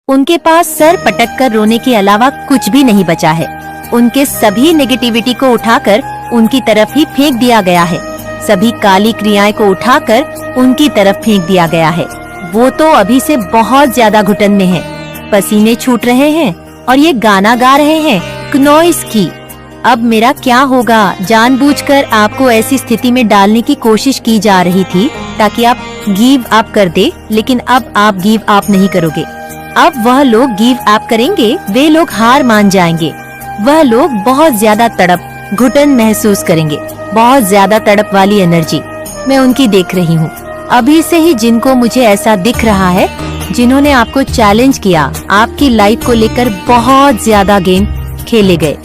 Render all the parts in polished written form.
उनके पास सर पटक कर रोने के अलावा कुछ भी नहीं बचा है। उनके सभी नेगेटिविटी को उठाकर उनकी तरफ ही फेंक दिया गया है। सभी काली क्रियाएं को उठाकर उनकी तरफ फेंक दिया गया है। वो तो अभी से बहुत ज्यादा घुटन में है, पसीने छूट रहे हैं और ये गाना गा रहे हैं क्नॉइस की। अब मेरा क्या होगा? जानबूझकर आपको ऐसी स्थिति में डालने की कोशिश की जा रही थी ताकि आप गिव अप कर दे, लेकिन अब आप गिव अप नहीं करोगे। अब वह लोग गिव अप करेंगे, वे लोग हार मान जाएंगे। वह लोग बहुत ज्यादा तड़प, घुटन महसूस करेंगे, बहुत ज्यादा तड़प वाली एनर्जी मैं उनकी देख रही हूँ। अभी से ही जिनको मुझे ऐसा दिख रहा है, जिन्होंने आपको चैलेंज किया, आपकी लाइफ को लेकर बहुत ज्यादा गेम खेले गए,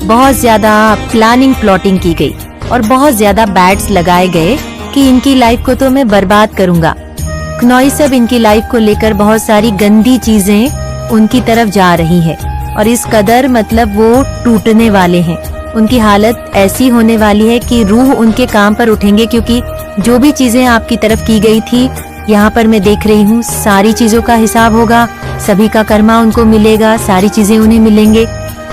बहुत ज्यादा प्लानिंग प्लॉटिंग की गई और बहुत ज्यादा बैट्स लगाए गए कि इनकी लाइफ को तो मैं बर्बाद करूंगा। क्नॉइस अब इनकी लाइफ को लेकर बहुत सारी गंदी चीजें उनकी तरफ जा रही है और इस कदर मतलब वो टूटने वाले हैं। उनकी हालत ऐसी होने वाली है कि रूह उनके काम पर उठेंगे, क्योंकि जो भी चीजें आपकी तरफ की गई थी, यहाँ पर मैं देख रही हूँ सारी चीजों का हिसाब होगा, सभी का कर्मा उनको मिलेगा, सारी चीजें उन्हें मिलेंगे।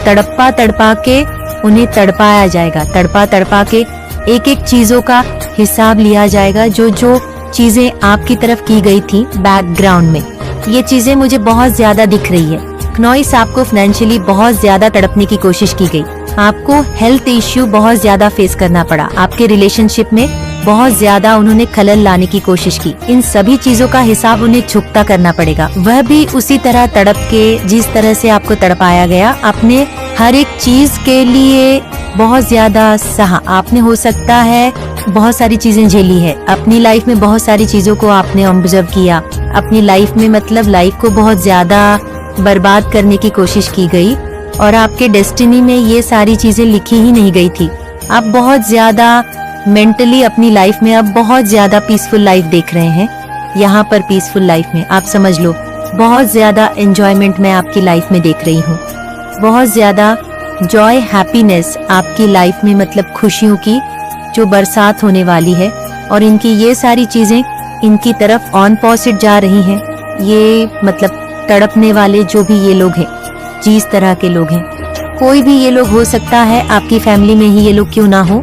तड़पा तड़पा के उन्हें तड़पाया जाएगा, तड़पा तड़पा के एक एक चीजों का हिसाब लिया जाएगा। जो जो चीजें आपकी तरफ की गई थी बैकग्राउंड में, ये चीजें मुझे बहुत ज्यादा दिख रही है। क्नॉइस, आपको फाइनेंशियली बहुत ज्यादा तड़पने की कोशिश की गई, आपको हेल्थ इश्यू बहुत ज्यादा फेस करना पड़ा, आपके रिलेशनशिप में बहुत ज्यादा उन्होंने खलल लाने की कोशिश की। इन सभी चीजों का हिसाब उन्हें चुकता करना पड़ेगा। वह भी उसी तरह तड़प के, जिस तरह से आपको तड़पाया गया, अपने हर एक चीज के लिए बहुत ज्यादा सहा। आपने हो सकता है बहुत सारी चीजें झेली है अपनी लाइफ में, बहुत सारी चीजों को आपने ऑब्जर्व किया अपनी लाइफ में, मतलब लाइफ को बहुत ज्यादा बर्बाद करने की कोशिश की गई और आपके डेस्टिनी में ये सारी चीजें लिखी ही नहीं गई थी। आप बहुत ज्यादा मेंटली अपनी लाइफ में अब बहुत ज्यादा पीसफुल लाइफ देख रहे हैं। यहाँ पर पीसफुल लाइफ में आप समझ लो बहुत ज्यादा एंजॉयमेंट मैं आपकी लाइफ में देख रही हूँ, बहुत ज्यादा जॉय हैप्पीनेस आपकी लाइफ में, मतलब खुशियों की जो बरसात होने वाली है और इनकी ये सारी चीजें इनकी तरफ ऑन पॉजिटिव जा रही हैं। ये मतलब तड़पने वाले जो भी ये लोग हैं, जिस तरह के लोग हैं, कोई भी ये लोग हो सकता है, आपकी फैमिली में ही ये लोग क्यों ना हो,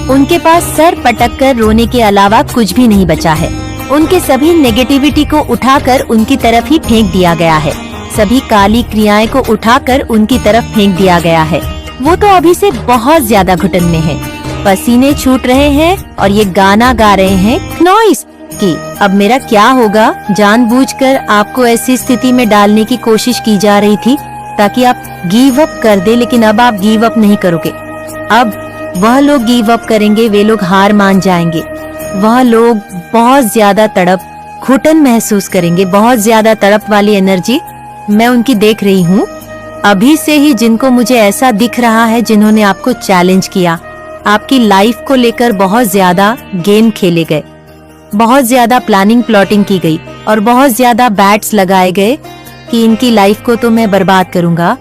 उनके पास सर पटक कर रोने के अलावा कुछ भी नहीं बचा है। उनके सभी नेगेटिविटी को उठाकर उनकी तरफ ही फेंक दिया गया है, सभी काली क्रियाएं को उठाकर उनकी तरफ फेंक दिया गया है। वो तो अभी से बहुत ज्यादा घुटन में है, पसीने छूट रहे हैं और ये गाना गा रहे हैं क्नॉइस की। अब मेरा क्या होगा? जानबूझकर आपको ऐसी स्थिति में डालने की कोशिश की जा रही थी ताकि आप गिव अप कर दे, लेकिन अब आप गिव अप नहीं करोगे। अब वह लोग गिव अप करेंगे, वे लोग हार मान जाएंगे। वह लोग बहुत ज्यादा तड़प, घुटन महसूस करेंगे, बहुत ज्यादा तड़प वाली एनर्जी मैं उनकी देख रही हूँ। अभी से ही जिनको मुझे ऐसा दिख रहा है, जिन्होंने आपको चैलेंज किया, आपकी लाइफ को लेकर बहुत ज्यादा गेम खेले गए, बहुत ज्यादा प्लानिंग प्लॉटिंग की गई और बहुत ज्यादा बैट्स लगाए गए कि इनकी लाइफ को तो मैं बर्बाद करूंगा।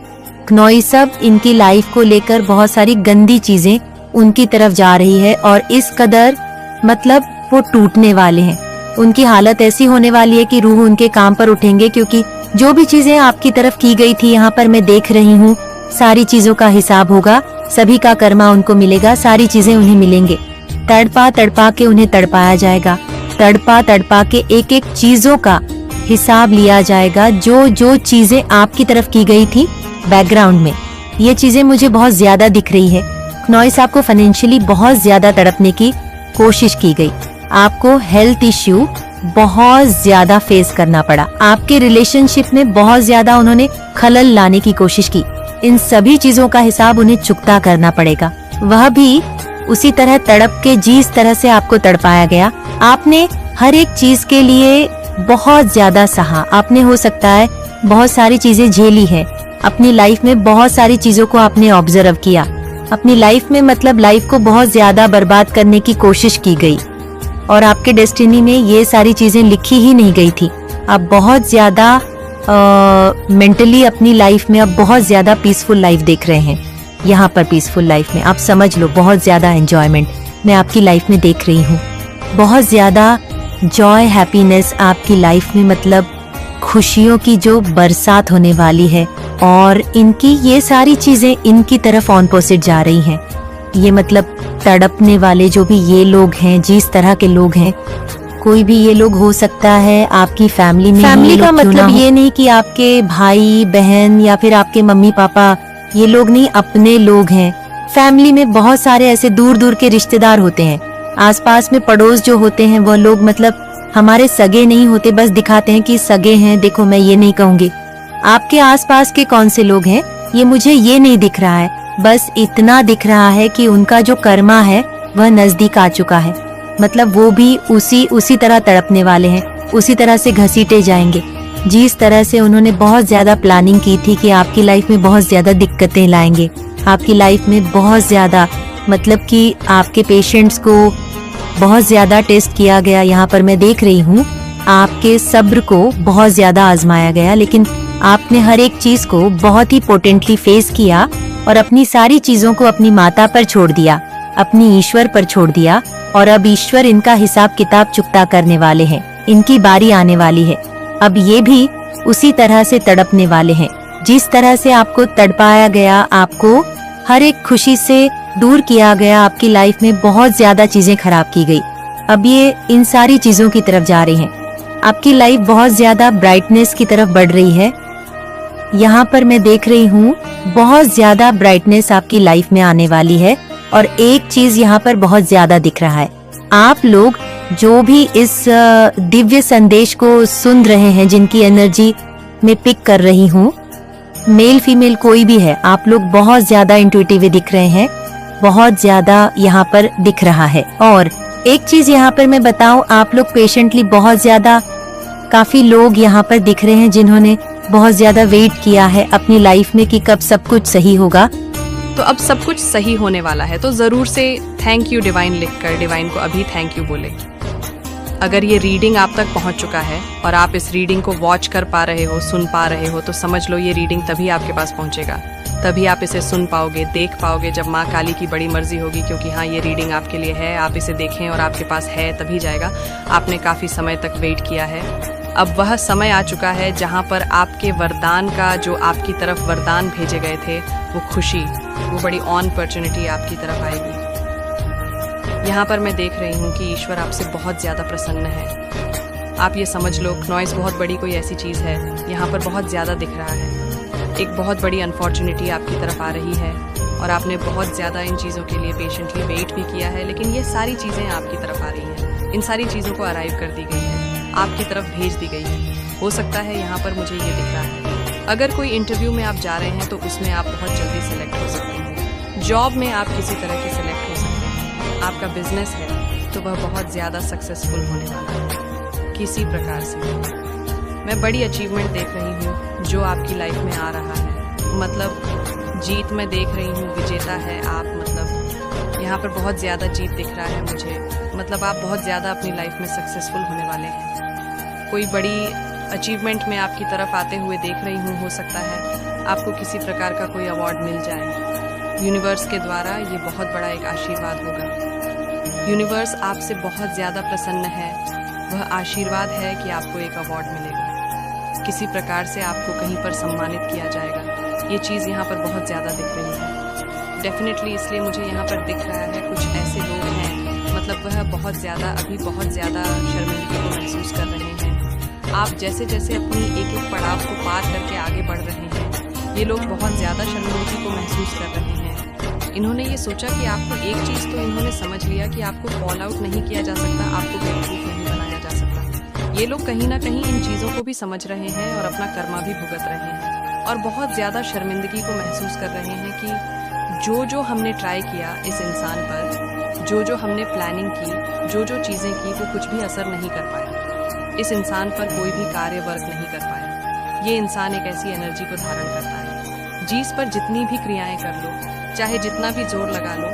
क्नॉइस, अब इनकी लाइफ को लेकर बहुत सारी गंदी चीजें उनकी तरफ जा रही है और इस कदर मतलब वो टूटने वाले हैं। उनकी हालत ऐसी होने वाली है कि रूह उनके काम पर उठेंगे, क्योंकि जो भी चीजें आपकी तरफ की गई थी, यहाँ पर मैं देख रही हूँ सारी चीजों का हिसाब होगा, सभी का कर्मा उनको मिलेगा, सारी चीजें उन्हें मिलेंगे। तड़पा तड़पा के उन्हें तड़पाया जाएगा, तड़पा तड़पा के एक एक चीजों का हिसाब लिया जाएगा। जो जो चीजें आपकी तरफ की गई थी बैकग्राउंड में, ये चीजें मुझे बहुत ज्यादा दिख रही है। क्नॉइस, आपको फाइनेंशियली बहुत ज्यादा तड़पने की कोशिश की गई, आपको हेल्थ इश्यू बहुत ज्यादा फेस करना पड़ा, आपके रिलेशनशिप में बहुत ज्यादा उन्होंने खलल लाने की कोशिश की। इन सभी चीजों का हिसाब उन्हें चुकता करना पड़ेगा। वह भी उसी तरह तड़प के, जिस तरह से आपको तड़पाया गया, आपने हर एक चीज के लिए बहुत ज्यादा सहा। आपने हो सकता है बहुत सारी चीजें झेली है अपनी लाइफ में, बहुत सारी चीजों को आपने ऑब्जर्व किया अपनी लाइफ में, मतलब लाइफ को बहुत ज्यादा बर्बाद करने की कोशिश की गई और आपके डेस्टिनी में ये सारी चीजें लिखी ही नहीं गई थी। आप बहुत ज्यादा मेंटली अपनी लाइफ में अब बहुत ज्यादा पीसफुल लाइफ देख रहे हैं। यहाँ पर पीसफुल लाइफ में आप समझ लो बहुत ज्यादा एंजॉयमेंट मैं आपकी लाइफ में देख रही हूँ, बहुत ज्यादा जॉय हैप्पीनेस आपकी लाइफ में, मतलब खुशियों की जो बरसात होने वाली है और इनकी ये सारी चीजें इनकी तरफ ऑपोजिट जा रही हैं। ये मतलब तड़पने वाले जो भी ये लोग हैं, जिस तरह के लोग हैं, कोई भी ये लोग हो सकता है आपकी फैमिली में। फैमिली का मतलब ये नहीं कि आपके भाई बहन या फिर आपके मम्मी पापा, ये लोग नहीं, अपने लोग हैं। फैमिली में बहुत सारे ऐसे दूर दूर के रिश्तेदार होते हैं। आसपास में पड़ोस जो होते हैं वो लोग मतलब हमारे सगे नहीं होते, बस दिखाते हैं कि सगे हैं। देखो, मैं ये नहीं कहूँगी आपके आसपास के कौन से लोग हैं, ये मुझे ये नहीं दिख रहा है। बस इतना दिख रहा है कि उनका जो कर्मा है वह नजदीक आ चुका है। मतलब वो भी उसी तरह तड़पने वाले हैं, उसी तरह से घसीटे जाएंगे जिस तरह से उन्होंने बहुत ज्यादा प्लानिंग की थी कि आपकी लाइफ में बहुत ज्यादा दिक्कतें लाएंगे, आपकी लाइफ में बहुत ज्यादा, मतलब कि आपके पेशेंट्स को बहुत ज्यादा टेस्ट किया गया। यहाँ पर मैं देख रही हूँ आपके सब्र को बहुत ज्यादा आजमाया गया, लेकिन आपने हर एक चीज को बहुत ही पोटेंटली फेस किया और अपनी सारी चीजों को अपनी माता पर छोड़ दिया, अपनी ईश्वर पर छोड़ दिया। और अब ईश्वर इनका हिसाब किताब चुकता करने वाले हैं, इनकी बारी आने वाली है। अब ये भी उसी तरह से तड़पने वाले हैं जिस तरह से आपको तड़पाया गया, आपको हर एक खुशी से दूर किया गया, आपकी लाइफ में बहुत ज्यादा चीजें खराब की गई। अब ये इन सारी चीजों की तरफ जा रही हैं। आपकी लाइफ बहुत ज्यादा ब्राइटनेस की तरफ बढ़ रही है। यहाँ पर मैं देख रही हूँ बहुत ज्यादा ब्राइटनेस आपकी लाइफ में आने वाली है। और एक चीज यहाँ पर बहुत ज्यादा दिख रहा है, आप लोग जो भी इस दिव्य संदेश को सुन रहे हैं, जिनकी एनर्जी में पिक कर रही हूँ, मेल फीमेल कोई भी है, आप लोग बहुत ज्यादा इंट्यूटिव दिख रहे हैं, बहुत ज्यादा यहाँ पर दिख रहा है। और एक चीज यहाँ पर मैं बताऊं, आप लोग पेशेंटली बहुत ज्यादा, काफी लोग यहाँ पर दिख रहे हैं जिन्होंने बहुत ज्यादा वेट किया है अपनी लाइफ में कि कब सब कुछ सही होगा। तो अब सब कुछ सही होने वाला है, तो जरूर से थैंक यू डिवाइन लिखकर डिवाइन को अभी थैंक यू बोले। अगर ये रीडिंग आप तक पहुंच चुका है और आप इस रीडिंग को वॉच कर पा रहे हो, सुन पा रहे हो, तो समझ लो ये रीडिंग तभी आपके पास पहुंचेगा, तभी आप इसे सुन पाओगे, देख पाओगे जब माँ काली की बड़ी मर्जी होगी। क्योंकि हाँ, ये रीडिंग आपके लिए है, आप इसे देखें और आपके पास है तभी जाएगा। आपने काफ़ी समय तक वेट किया है, अब वह समय आ चुका है जहाँ पर आपके वरदान का, जो आपकी तरफ वरदान भेजे गए थे, वो खुशी, वो बड़ी अपॉर्चुनिटी आपकी तरफ आएगी। यहाँ पर मैं देख रही हूँ कि ईश्वर आपसे बहुत ज़्यादा प्रसन्न है। आप ये समझ लो, नॉइस बहुत बड़ी कोई ऐसी चीज़ है यहाँ पर बहुत ज़्यादा दिख रहा है। एक बहुत बड़ी अनफॉर्चुनिटी आपकी तरफ आ रही है और आपने बहुत ज़्यादा इन चीज़ों के लिए पेशेंटली वेट भी किया है, लेकिन ये सारी चीज़ें आपकी तरफ आ रही हैं। इन सारी चीज़ों को अराइव कर दी गई है, आपकी तरफ भेज दी गई है। हो सकता है यहाँ पर मुझे ये दिख रहा है, अगर कोई इंटरव्यू में आप जा रहे हैं तो उसमें आप बहुत जल्दी सेलेक्ट हो सकते हैं। जॉब में आप किसी तरह की सेलेक्ट हो सकते हैं। आपका बिजनेस है तो वह बहुत ज़्यादा सक्सेसफुल होने वाला है किसी प्रकार से। मैं बड़ी अचीवमेंट देख रही हूँ जो आपकी लाइफ में आ रहा है। मतलब जीत मैं देख रही हूँ, विजेता है आप। मतलब यहाँ पर बहुत ज़्यादा जीत दिख रहा है मुझे। मतलब आप बहुत ज़्यादा अपनी लाइफ में सक्सेसफुल होने वाले हैं। कोई बड़ी अचीवमेंट में आपकी तरफ आते हुए देख रही हूँ। हो सकता है आपको किसी प्रकार का कोई अवार्ड मिल जाए यूनिवर्स के द्वारा। ये बहुत बड़ा एक आशीर्वाद होगा। यूनिवर्स आपसे बहुत ज़्यादा प्रसन्न है। वह आशीर्वाद है कि आपको एक अवार्ड मिलेगा, किसी प्रकार से आपको कहीं पर सम्मानित किया जाएगा। ये चीज़ यहाँ पर बहुत ज़्यादा दिख रही है डेफिनेटली। इसलिए मुझे यहाँ पर दिख रहा है कुछ ऐसे लोग हैं, मतलब वह बहुत ज़्यादा, अभी बहुत ज़्यादा शर्मिंदगी को महसूस कर रहे हैं। आप जैसे जैसे अपनी एक एक पड़ाव को पार करके आगे बढ़ रहे हैं, ये लोग बहुत ज़्यादा शर्मिंदगी को महसूस कर रहे हैं। इन्होंने ये सोचा कि आपको एक चीज़ तो इन्होंने समझ लिया कि आपको फॉल आउट नहीं किया जा सकता, आपको बेवकूफ़ नहीं बनाया जा सकता। ये लोग कहीं ना कहीं इन चीज़ों को भी समझ रहे हैं और अपना कर्मा भी भुगत रहे हैं और बहुत ज़्यादा शर्मिंदगी को महसूस कर रहे हैं कि जो जो हमने ट्राई किया इस इंसान पर, जो जो हमने प्लानिंग की, जो जो चीज़ें की, वो कुछ भी असर नहीं कर पाया। इस इंसान पर कोई भी कार्य वर्क नहीं कर पाया। ये इंसान एक ऐसी एनर्जी को धारण करता है जिस पर जितनी भी क्रियाएं कर लो, चाहे जितना भी जोर लगा लो,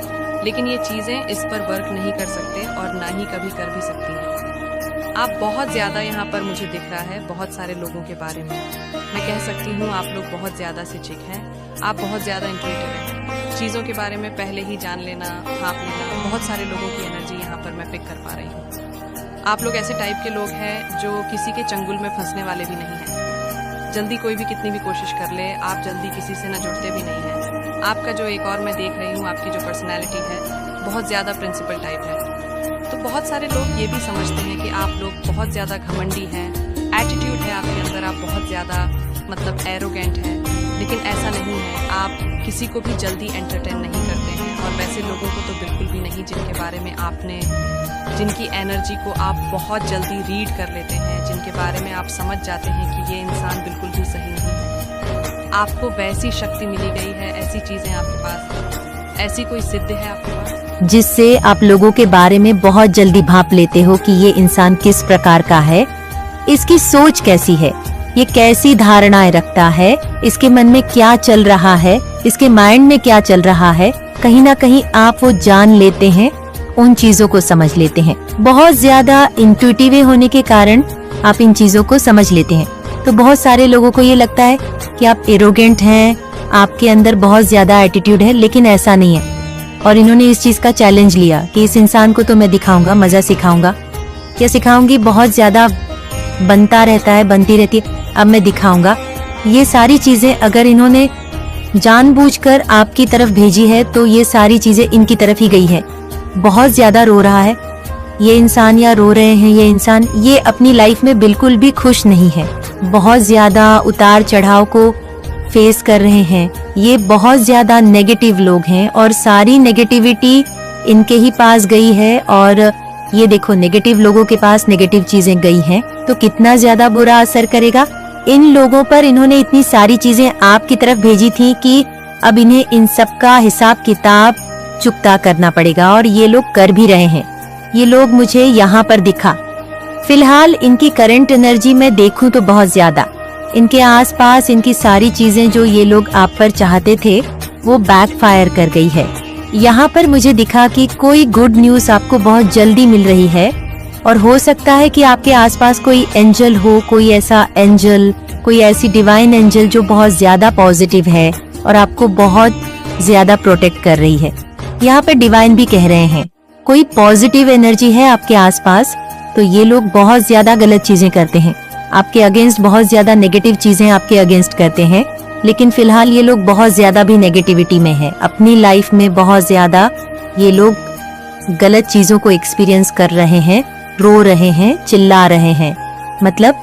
लेकिन ये चीज़ें इस पर वर्क नहीं कर सकते और ना ही कभी कर भी सकती हैं। आप बहुत ज़्यादा यहाँ पर मुझे दिख रहा है बहुत सारे लोगों के बारे में। मैं कह सकती हूँ आप लोग बहुत ज़्यादा सिचिक हैं, आप बहुत ज़्यादा इंट्यूटिव हैं। चीज़ों के बारे में पहले ही जान लेना, भाप लेना, बहुत सारे लोगों की एनर्जी यहाँ पर मैं पिक कर पा रही हूँ। आप लोग ऐसे टाइप के लोग हैं जो किसी के चंगुल में फंसने वाले भी नहीं हैं। जल्दी कोई भी कितनी भी कोशिश कर ले, आप जल्दी किसी से ना जुड़ते भी नहीं हैं। आपका जो एक और मैं देख रही हूँ, आपकी जो पर्सनैलिटी है बहुत ज़्यादा प्रिंसिपल टाइप है। तो बहुत सारे लोग ये भी समझते हैं कि आप लोग बहुत ज़्यादा घमंडी हैं, एटीट्यूड है आपके अंदर, आप बहुत ज़्यादा मतलब एरोगेंट हैं, लेकिन ऐसा नहीं है। आप किसी को भी जल्दी एंटरटेन नहीं करते हैं, और वैसे लोगों को तो बिल्कुल भी नहीं जिनके बारे में आपने, जिनकी एनर्जी को आप बहुत जल्दी रीड कर लेते हैं, जिनके बारे में आप समझ जाते हैं कि ये इंसान बिल्कुल भी सही नहीं है। आपको वैसी शक्ति मिली गई है, ऐसी चीज़ें आपके पास, ऐसी कोई सिद्ध है आपके पास, जिससे आप लोगों के बारे में बहुत जल्दी भांप लेते हो कि ये इंसान किस प्रकार का है, इसकी सोच कैसी है, ये कैसी धारणाएं रखता है, इसके मन में क्या चल रहा है, इसके माइंड में क्या चल रहा है। कहीं ना कहीं आप वो जान लेते हैं, उन चीजों को समझ लेते हैं। बहुत ज्यादा इंट्यूटिव होने के कारण आप इन चीजों को समझ लेते हैं। तो बहुत सारे लोगों को ये लगता है कि आप एरोगेंट हैं, आपके अंदर बहुत ज्यादा एटीट्यूड है, लेकिन ऐसा नहीं है। और इन्होंने इस चीज का चैलेंज लिया कि इस इंसान को तो मैं दिखाऊंगा, मजा सिखाऊंगा या सिखाऊंगी, बहुत ज्यादा बनता रहता है, बनती रहती है, अब मैं दिखाऊंगा। ये सारी चीजें अगर इन्होंने जानबूझकर आपकी तरफ भेजी है तो ये सारी चीजें इनकी तरफ ही गई है। बहुत ज्यादा रो रहा है ये इंसान, या रो रहे हैं ये इंसान, ये अपनी लाइफ में बिल्कुल भी खुश नहीं है, बहुत ज्यादा उतार चढ़ाव को फेस कर रहे हैं। ये बहुत ज्यादा नेगेटिव लोग हैं और सारी नेगेटिविटी इनके ही पास गई है। और ये देखो, नेगेटिव लोगों के पास नेगेटिव चीजें गई हैं तो कितना ज्यादा बुरा असर करेगा इन लोगों पर। इन्होंने इतनी सारी चीजें आपकी तरफ भेजी थी कि अब इन्हें इन सब का हिसाब किताब चुकता करना पड़ेगा, और ये लोग कर भी रहे हैं। ये लोग मुझे यहाँ पर दिखा, फिलहाल इनकी करंट एनर्जी में देखूं तो बहुत ज्यादा इनके आसपास इनकी सारी चीजें जो ये लोग आप पर चाहते थे वो बैकफायर कर गई है। यहाँ पर मुझे दिखा कि कोई गुड न्यूज आपको बहुत जल्दी मिल रही है, और हो सकता है कि आपके आसपास कोई एंजल हो, कोई ऐसा एंजल, कोई ऐसी डिवाइन एंजल जो बहुत ज्यादा पॉजिटिव है और आपको बहुत ज्यादा प्रोटेक्ट कर रही है। यहाँ पर डिवाइन भी कह रहे हैं कोई पॉजिटिव एनर्जी है आपके आसपास, तो ये लोग बहुत ज्यादा गलत चीजें करते हैं, आपके अगेंस्ट बहुत ज्यादा नेगेटिव चीजें आपके अगेंस्ट करते हैं। लेकिन फिलहाल ये लोग बहुत ज्यादा भी नेगेटिविटी में है, अपनी लाइफ में बहुत ज्यादा ये लोग गलत चीजों को एक्सपीरियंस कर रहे हैं, रो रहे हैं, चिल्ला रहे हैं। मतलब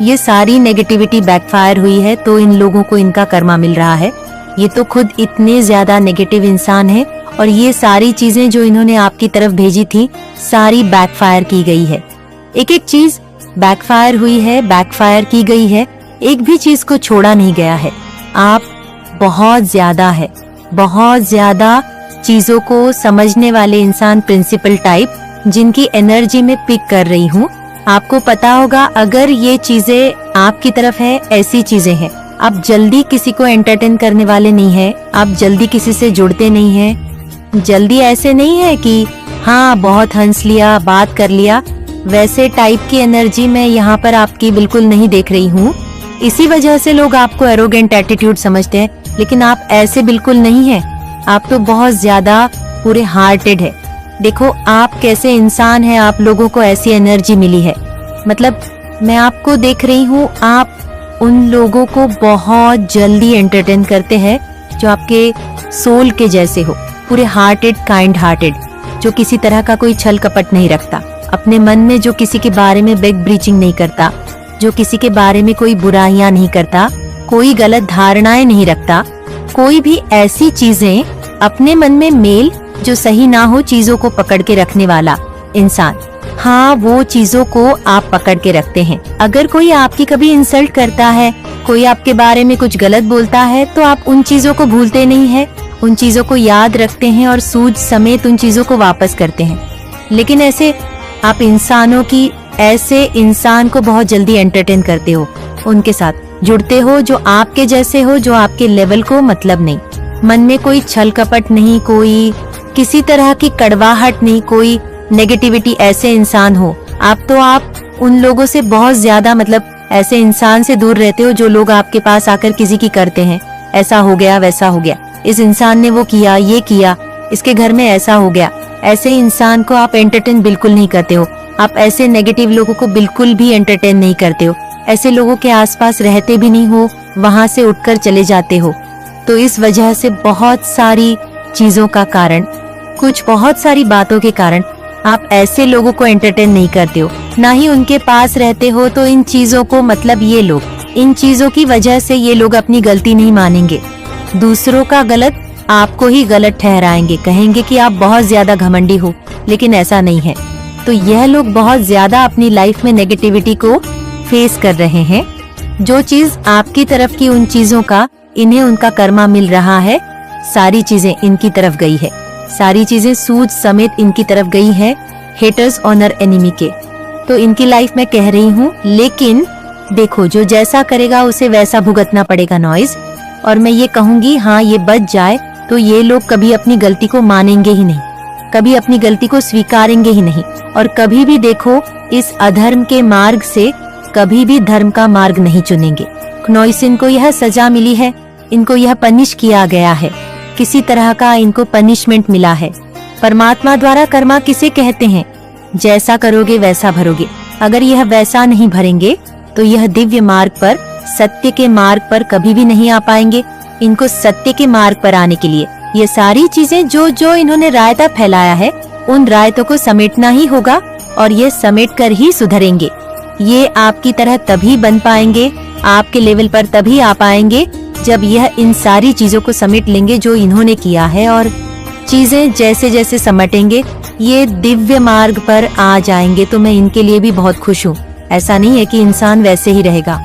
ये सारी नेगेटिविटी बैकफायर हुई है तो इन लोगों को इनका कर्मा मिल रहा है। ये तो खुद इतने ज्यादा नेगेटिव इंसान है, और ये सारी चीजें जो इन्होंने आपकी तरफ भेजी थी सारी बैकफायर की गई है। एक एक चीज बैकफायर हुई है, बैकफायर की गई है, एक भी चीज को छोड़ा नहीं गया है। आप बहुत ज्यादा है, बहुत ज्यादा चीजों को समझने वाले इंसान, प्रिंसिपल टाइप, जिनकी एनर्जी में पिक कर रही हूँ। आपको पता होगा अगर ये चीजें आपकी तरफ है, ऐसी चीजें हैं, आप जल्दी किसी को एंटरटेन करने वाले नहीं है, आप जल्दी किसी से जुड़ते नहीं है, जल्दी ऐसे नहीं है कि हाँ बहुत हंस लिया, बात कर लिया, वैसे टाइप की एनर्जी मैं यहाँ पर आपकी बिल्कुल नहीं देख रही हूँ। इसी वजह से लोग आपको एरोगेंट एटीट्यूड समझते हैं, लेकिन आप ऐसे बिल्कुल नहीं हैं। आप तो बहुत ज्यादा पूरे हार्टेड है। देखो आप कैसे इंसान हैं, आप लोगों को ऐसी एनर्जी मिली है। मतलब मैं आपको देख रही हूँ, आप उन लोगों को बहुत जल्दी एंटरटेन करते हैं जो आपके सोल के जैसे हो, पूरे हार्टेड, काइंड हार्टेड, जो किसी तरह का कोई छल कपट नहीं रखता, अपने मन में जो किसी के बारे में बैक ब्रीचिंग नहीं करता, जो किसी के बारे में कोई बुराइयां नहीं करता, कोई गलत धारणाएं नहीं रखता, कोई भी ऐसी चीजें अपने मन में मेल जो सही ना हो चीजों को पकड़ के रखने वाला इंसान। हाँ, वो चीजों को आप पकड़ के रखते हैं। अगर कोई आपकी कभी इंसल्ट करता है, कोई आपके बारे में कुछ गलत बोलता है, तो आप उन चीजों को भूलते नहीं है, उन चीजों को याद रखते हैं और सूझ समेत उन चीजों को वापस करते हैं। लेकिन ऐसे आप इंसानों की, ऐसे इंसान को बहुत जल्दी एंटरटेन करते हो, उनके साथ जुड़ते हो जो आपके जैसे हो, जो आपके लेवल को मतलब नहीं, मन में कोई छल कपट नहीं, कोई किसी तरह की कड़वाहट नहीं, कोई नेगेटिविटी, ऐसे इंसान हो आप, तो आप उन लोगों से बहुत ज्यादा, मतलब ऐसे इंसान से दूर रहते हो जो लोग आपके पास आकर किसी की करते हैं, ऐसा हो गया, वैसा हो गया, इस इंसान ने वो किया, ये किया, इसके घर में ऐसा हो गया। ऐसे इंसान को आप एंटरटेन बिल्कुल नहीं करते हो, आप ऐसे नेगेटिव लोगों को बिल्कुल भी एंटरटेन नहीं करते हो। ऐसे लोगों के आसपास रहते भी नहीं हो, वहां से उठकर चले जाते हो। तो इस वजह से बहुत सारी चीजों का कारण, कुछ बहुत सारी बातों के कारण आप ऐसे लोगों को एंटरटेन नहीं करते हो, ना ही उनके पास रहते हो। तो इन चीजों को, मतलब ये लोग, इन चीजों की वजह से ये लोग अपनी गलती नहीं मानेंगे, दूसरों का गलत आपको ही गलत ठहराएंगे, कहेंगे कि आप बहुत ज्यादा घमंडी हो, लेकिन ऐसा नहीं है। तो यह लोग बहुत ज्यादा अपनी लाइफ में नेगेटिविटी को फेस कर रहे हैं। जो चीज आपकी तरफ की, उन चीजों का इन्हें उनका कर्मा मिल रहा है, सारी चीजें इनकी तरफ गई है, सारी चीजें सूद समेत इनकी तरफ गई है, हेटर्स ऑनर एनिमी के। तो इनकी लाइफ में कह रही हूँ, लेकिन देखो जो जैसा करेगा उसे वैसा भुगतना पड़ेगा नॉइज। और मैं ये कहूंगी, हाँ ये बच जाए तो ये लोग कभी अपनी गलती को मानेंगे ही नहीं, कभी अपनी गलती को स्वीकारेंगे ही नहीं, और कभी भी देखो इस अधर्म के मार्ग से कभी भी धर्म का मार्ग नहीं चुनेंगे। नॉइस, इनको यह सजा मिली है, इनको यह पनिश किया गया है, किसी तरह का इनको पनिशमेंट मिला है। परमात्मा द्वारा कर्मा किसे कहते हैं? जैसा करोगे वैसा भरोगे। अगर यह वैसा नहीं भरेंगे तो यह दिव्य मार्ग पर, सत्य के मार्ग पर कभी भी नहीं आ पाएंगे। इनको सत्य के मार्ग पर आने के लिए ये सारी चीजें जो इन्होंने रायता फैलाया है, उन रायतों को समेटना ही होगा, और ये समेट कर ही सुधरेंगे। ये आपकी तरह तभी बन पाएंगे, आपके लेवल पर तभी आ पाएंगे जब यह इन सारी चीजों को समेट लेंगे जो इन्होंने किया है, और चीजें जैसे जैसे समटेंगे ये दिव्य मार्ग पर आ जाएंगे। तो मैं इनके लिए भी बहुत खुश हूँ। ऐसा नहीं है कि इंसान वैसे ही रहेगा।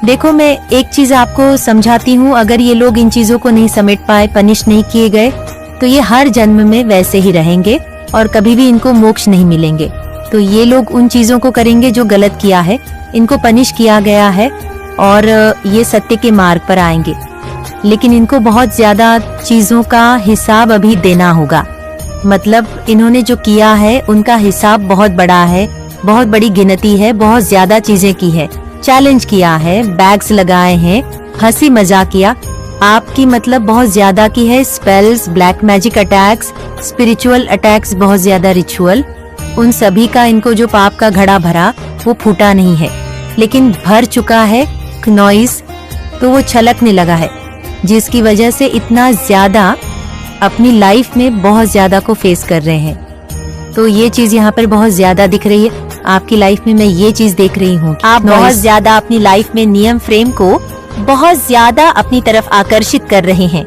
देखो मैं एक चीज आपको समझाती हूँ, अगर ये लोग इन चीजों को नहीं समेट पाए, पनिश नहीं किए गए, तो ये हर जन्म में वैसे ही रहेंगे और कभी भी इनको मोक्ष नहीं मिलेंगे। तो ये लोग उन चीजों को करेंगे जो गलत किया है, इनको पनिश किया गया है, और ये सत्य के मार्ग पर आएंगे। लेकिन इनको बहुत ज्यादा चीजों का हिसाब अभी देना होगा। मतलब इन्होंने जो किया है उनका हिसाब बहुत बड़ा है, बहुत बड़ी गिनती है, बहुत ज्यादा चीजें की है, चैलेंज किया है, बैग्स लगाए हैं, हंसी मजाक किया, आपकी मतलब बहुत ज्यादा की है, spells, black magic attacks, spiritual attacks, बहुत ज्यादा रिचुअल, उन सभी का इनको जो पाप का घड़ा भरा वो फूटा नहीं है, लेकिन भर चुका है नॉइस, तो वो छलकने लगा है, जिसकी वजह से इतना ज्यादा अपनी लाइफ में बहुत ज्यादा को फेस कर रहे हैं। तो ये चीज यहाँ पर बहुत ज्यादा दिख रही है आपकी लाइफ में। मैं ये चीज देख रही हूँ, आप बहुत ज्यादा अपनी लाइफ में नियम फ्रेम को बहुत ज्यादा अपनी तरफ आकर्षित कर रहे हैं।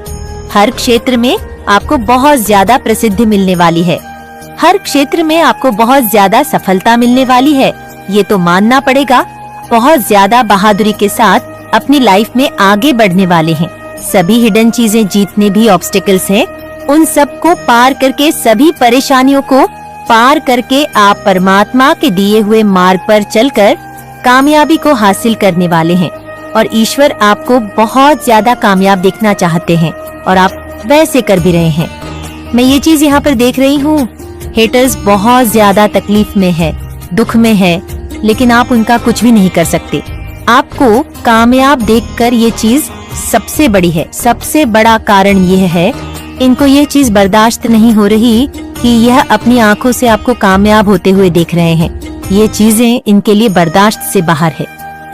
हर क्षेत्र में आपको बहुत ज्यादा प्रसिद्धि मिलने वाली है, हर क्षेत्र में आपको बहुत ज्यादा सफलता मिलने वाली है, ये तो मानना पड़ेगा। बहुत ज्यादा बहादुरी के साथ अपनी लाइफ में आगे बढ़ने वाले हैं। सभी हिडन चीजें जीतने भी ऑब्स्टिकल्स हैं, उन सब को पार करके, सभी परेशानियों को पार करके आप परमात्मा के दिए हुए मार्ग पर चलकर कामयाबी को हासिल करने वाले हैं। और ईश्वर आपको बहुत ज्यादा कामयाब देखना चाहते हैं, और आप वैसे कर भी रहे हैं। मैं ये चीज यहाँ पर देख रही हूँ, हेटर्स बहुत ज्यादा तकलीफ में है, दुख में है, लेकिन आप उनका कुछ भी नहीं कर सकते। आपको कामयाब देखकर ये चीज सबसे बड़ी है। सबसे बड़ा कारण यह है, इनको यह चीज बर्दाश्त नहीं हो रही कि यह अपनी आंखों से आपको कामयाब होते हुए देख रहे हैं। ये चीजें इनके लिए बर्दाश्त से बाहर है।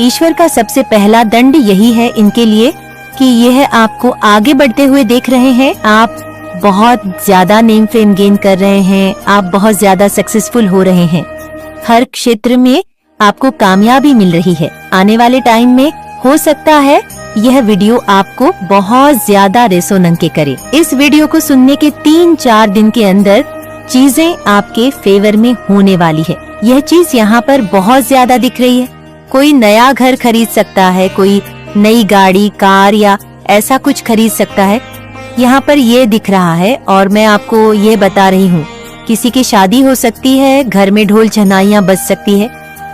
ईश्वर का सबसे पहला दंड यही है इनके लिए कि यह आपको आगे बढ़ते हुए देख रहे हैं। आप बहुत ज्यादा नेम फेम गेन कर रहे हैं, आप बहुत ज्यादा सक्सेसफुल हो रहे हैं, हर क्षेत्र में आपको कामयाबी मिल रही है। आने वाले टाइम में हो सकता है यह वीडियो आपको बहुत ज्यादा रेसोनेंट करे। इस वीडियो को सुनने के 3-4 दिन के अंदर चीजें आपके फेवर में होने वाली है। यह चीज यहाँ पर बहुत ज्यादा दिख रही है। कोई नया घर खरीद सकता है, कोई नई गाड़ी, कार या ऐसा कुछ खरीद सकता है, यहाँ पर ये दिख रहा है। और मैं आपको ये बता रही हूँ, किसी की शादी हो सकती है, घर में ढोल छनाइयाँ बज सकती है,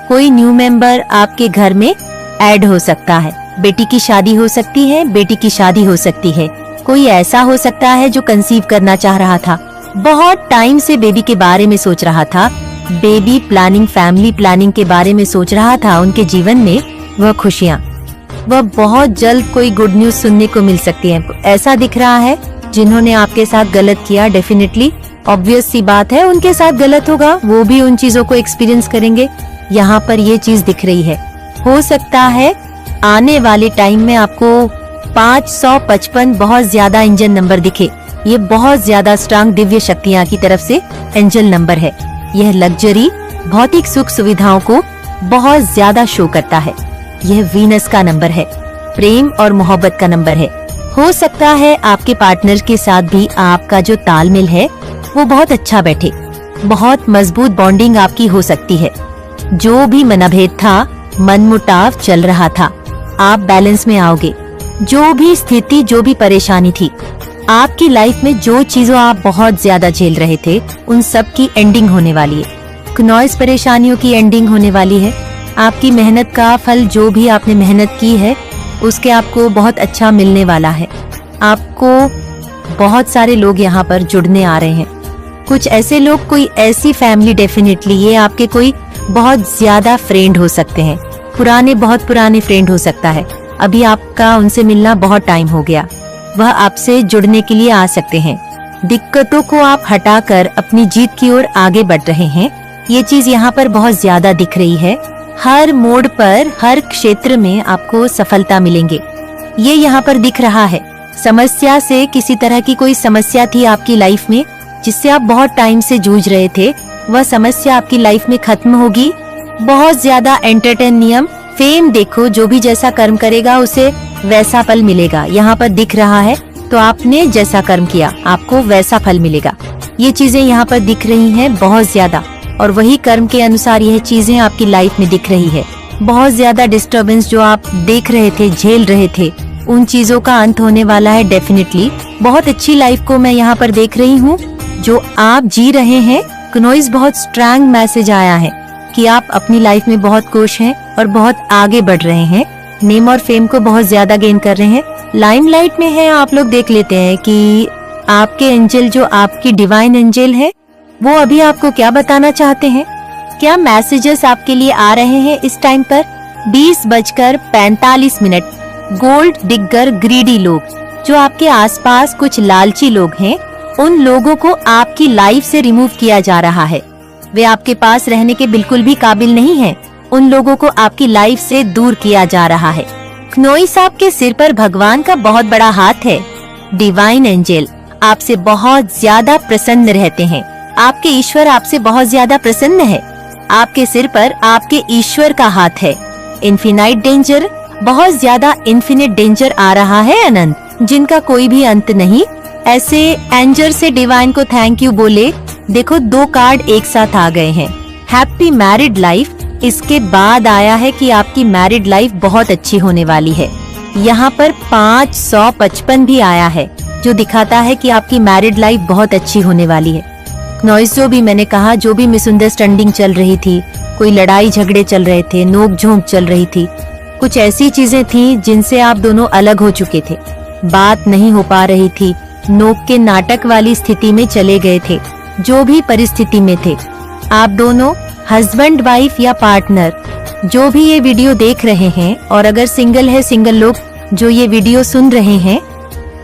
कोई न्यू मेंबर आपके घर में ऐड हो सकता है, बेटी की शादी हो सकती है, बेटी की शादी हो सकती है, कोई ऐसा हो सकता है जो कंसीव करना चाह रहा था, बहुत टाइम से बेबी के बारे में सोच रहा था, बेबी प्लानिंग, फैमिली प्लानिंग के बारे में सोच रहा था। उनके जीवन में वह खुशियाँ, वह बहुत जल्द कोई गुड न्यूज सुनने को मिल सकती है। ऐसा दिख रहा है जिन्होंने आपके साथ गलत किया, डेफिनेटली ऑब्वियस सी बात है उनके साथ गलत होगा, वो भी उन चीजों को एक्सपीरियंस करेंगे। यहाँ पर ये चीज दिख रही है। हो सकता है आने वाले टाइम में आपको 555 बहुत ज्यादा एंजल नंबर दिखे। ये बहुत ज्यादा स्ट्रांग दिव्य शक्तियां की तरफ से एंजल नंबर है। यह लग्जरी, भौतिक सुख सुविधाओं को बहुत ज्यादा शो करता है। यह वीनस का नंबर है, प्रेम और मोहब्बत का नंबर है। हो सकता है आपके पार्टनर के साथ भी आपका जो तालमेल है वो बहुत अच्छा बैठे। बहुत मजबूत बॉन्डिंग आपकी हो सकती है। जो भी मनभेद था, मनमुटाव चल रहा था, आप बैलेंस में आओगे। जो भी स्थिति, जो भी परेशानी थी आपकी लाइफ में, जो चीजों आप बहुत ज्यादा झेल रहे थे, उन सब की एंडिंग होने वाली है। कुनॉइस परेशानियों की एंडिंग होने वाली है। आपकी मेहनत का फल, जो भी आपने मेहनत की है, उसके आपको बहुत अच्छा मिलने वाला है। आपको बहुत सारे लोग यहाँ पर जुड़ने आ रहे हैं। कुछ ऐसे लोग, कोई ऐसी फैमिली, डेफिनेटली ये आपके कोई बहुत ज्यादा फ्रेंड हो सकते हैं। बहुत पुराने फ्रेंड हो सकता है। अभी आपका उनसे मिलना बहुत टाइम हो गया। वह आपसे जुड़ने के लिए आ सकते हैं। दिक्कतों को आप हटाकर अपनी जीत की ओर आगे बढ़ रहे हैं। ये चीज यहाँ पर बहुत ज्यादा दिख रही है। हर मोड़ पर, हर क्षेत्र में आपको सफलता मिलेंगे, ये यहाँ पर दिख रहा है। समस्या से, किसी तरह की कोई समस्या थी आपकी लाइफ में जिससे आप बहुत टाइम से जूझ रहे थे, वह समस्या आपकी लाइफ में खत्म होगी। बहुत ज्यादा एंटरटेन नियम, फेम देखो, जो भी जैसा कर्म करेगा उसे वैसा फल मिलेगा। यहाँ पर दिख रहा है, तो आपने जैसा कर्म किया आपको वैसा फल मिलेगा। ये चीजें यहाँ पर दिख रही हैं बहुत ज्यादा, और वही कर्म के अनुसार यह चीजें आपकी लाइफ में दिख रही है। बहुत ज्यादा डिस्टरबेंस जो आप देख रहे थे, झेल रहे थे, उन चीजों का अंत होने वाला है डेफिनेटली। बहुत अच्छी लाइफ को मैं यहाँ पर देख रही हूँ जो आप जी रहे हैं। कुनॉइस बहुत स्ट्रांग मैसेज आया है कि आप अपनी लाइफ में बहुत खुश हैं और बहुत आगे बढ़ रहे हैं। नेम और फेम को बहुत ज्यादा गेन कर रहे हैं, लाइमलाइट में हैं आप लोग। देख लेते हैं कि आपके एंजल, जो आपकी डिवाइन एंजल है, वो अभी आपको क्या बताना चाहते हैं। क्या मैसेजेस आपके लिए आ रहे हैं इस टाइम पर? 20:45। गोल्ड डिगर, ग्रीडी लोग, जो आपके आसपास कुछ लालची लोग हैं, उन लोगों को आपकी लाइफ से रिमूव किया जा रहा है। वे आपके पास रहने के बिल्कुल भी काबिल नहीं हैं। उन लोगों को आपकी लाइफ से दूर किया जा रहा है। कुनॉइस, आपके सिर पर भगवान का बहुत बड़ा हाथ है। डिवाइन एंजल आपसे बहुत ज्यादा प्रसन्न रहते हैं। आपके ईश्वर आपसे बहुत ज्यादा प्रसन्न है। आपके सिर पर आपके ईश्वर का हाथ है। इन्फिनाइट डेंजर, बहुत ज्यादा इन्फिनिट डेंजर आ रहा है, अनंत, जिनका कोई भी अंत नहीं। ऐसे एंजल से डिवाइन को थैंक यू बोले। देखो, 2 कार्ड एक साथ आ गए हैं। हैप्पी मैरिड लाइफ, इसके बाद आया है कि आपकी मैरिड लाइफ बहुत अच्छी होने वाली है। यहाँ पर 555 भी आया है, जो दिखाता है कि आपकी मैरिड लाइफ बहुत अच्छी होने वाली है। नॉइस, जो भी मैंने कहा, जो भी मिसअंडरस्टैंडिंग चल रही थी, कोई लड़ाई झगड़े चल रहे थे, नोक झोंक चल रही थी, कुछ ऐसी चीजें थी जिनसे आप दोनों अलग हो चुके थे, बात नहीं हो पा रही थी, नोक के नाटक वाली स्थिति में चले गए थे। जो भी परिस्थिति में थे आप दोनों, हस्बैंड वाइफ या पार्टनर, जो भी ये वीडियो देख रहे हैं, और अगर सिंगल है, सिंगल लोग जो ये वीडियो सुन रहे हैं,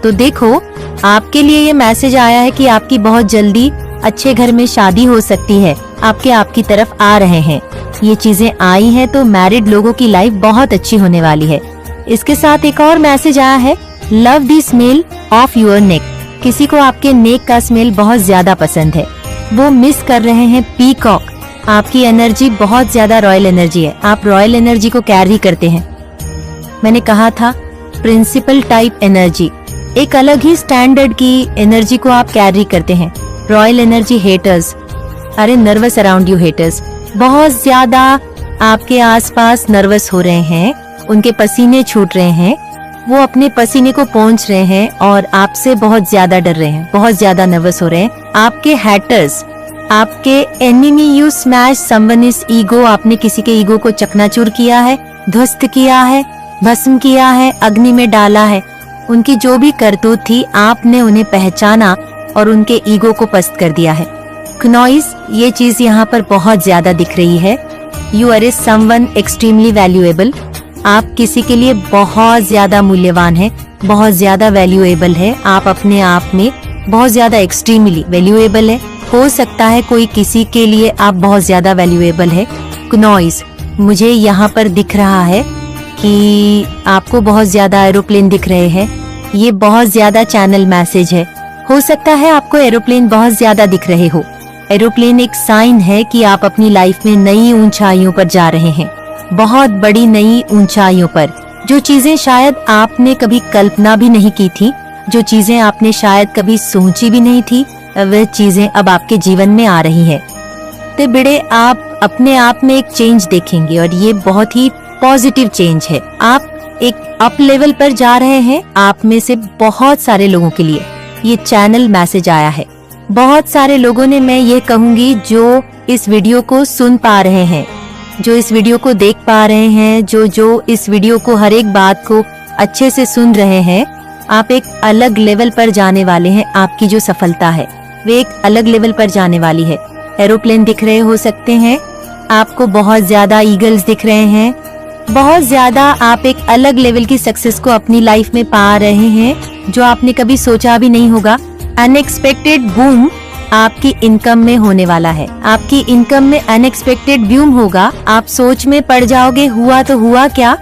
तो देखो, आपके लिए ये मैसेज आया है कि आपकी बहुत जल्दी अच्छे घर में शादी हो सकती है। आपकी तरफ आ रहे हैं, ये चीजें आई हैं, तो मैरिड लोगों की लाइफ बहुत अच्छी होने वाली है। इसके साथ एक और मैसेज आया है, love the smell of your neck. किसी को आपके नेक का स्मेल बहुत ज्यादा पसंद है, वो मिस कर रहे हैं पीकॉक। आपकी एनर्जी बहुत ज्यादा रॉयल एनर्जी है, आप रॉयल एनर्जी को कैरी करते हैं। मैंने कहा था प्रिंसिपल टाइप एनर्जी, एक अलग ही स्टैंडर्ड की एनर्जी को आप कैरी करते हैं। रॉयल एनर्जी हेटर्स, अरे नर्वस अराउंड यू हेटर्स, बहुत ज्यादा आपके आसपास नर्वस हो रहे हैं, उनके पसीने छूट रहे हैं, वो अपने पसीने को पहुंच रहे हैं और आपसे बहुत ज्यादा डर रहे हैं, बहुत ज्यादा नर्वस हो रहे हैं। आपके हैटर्स, आपके enemy, you smash someone's ego, आपने किसी के ईगो को चकनाचूर किया है, ध्वस्त किया है, भस्म किया है, अग्नि में डाला है। उनकी जो भी करतूत थी, आपने उन्हें पहचाना और उनके ईगो को पस्त कर दिया है। कुनॉइस, ये चीज यहाँ पर बहुत ज्यादा दिख रही है। You are a someone extremely valuable, आप किसी के लिए बहुत ज्यादा मूल्यवान है, बहुत ज्यादा वैल्यूएबल है। आप अपने आप में बहुत ज्यादा एक्सट्रीमली वैल्यूएबल है। हो सकता है कोई किसी के लिए आप बहुत ज्यादा वैल्यूएबल है। कुनॉइस, मुझे यहाँ पर दिख रहा है कि आपको बहुत ज्यादा एरोप्लेन दिख रहे हैं। ये बहुत ज्यादा चैनल मैसेज है। हो सकता है आपको एरोप्लेन बहुत ज्यादा दिख रहे हो। एरोप्लेन एक साइन है कि आप अपनी लाइफ में नई ऊंचाइयों पर जा रहे हैं, बहुत बड़ी नई ऊंचाइयों पर। जो चीजें शायद आपने कभी कल्पना भी नहीं की थी, जो चीजें आपने शायद कभी सोची भी नहीं थी, वह चीजें अब आपके जीवन में आ रही हैं। तो बेटे, आप अपने आप में एक चेंज देखेंगे और ये बहुत ही पॉजिटिव चेंज है। आप एक अप लेवल पर जा रहे हैं। आप में से बहुत सारे लोगों के लिए ये चैनल मैसेज आया है। बहुत सारे लोगों ने, मैं ये कहूंगी, जो इस वीडियो को सुन पा रहे हैं, जो इस वीडियो को देख पा रहे हैं, जो इस वीडियो को हर एक बात को अच्छे से सुन रहे हैं, आप एक अलग लेवल पर जाने वाले हैं। आपकी जो सफलता है वे एक अलग लेवल पर जाने वाली है। एरोप्लेन दिख रहे हो सकते हैं, आपको बहुत ज्यादा ईगल्स दिख रहे हैं, बहुत ज्यादा आप एक अलग लेवल की सक्सेस को अपनी लाइफ में पा रहे हैं जो आपने कभी सोचा भी नहीं होगा। अनएक्सपेक्टेड बूम आपकी इनकम में होने वाला है। आपकी इनकम में अनएक्सपेक्टेड बूम होगा। आप सोच में पड़ जाओगे, हुआ तो हुआ क्या,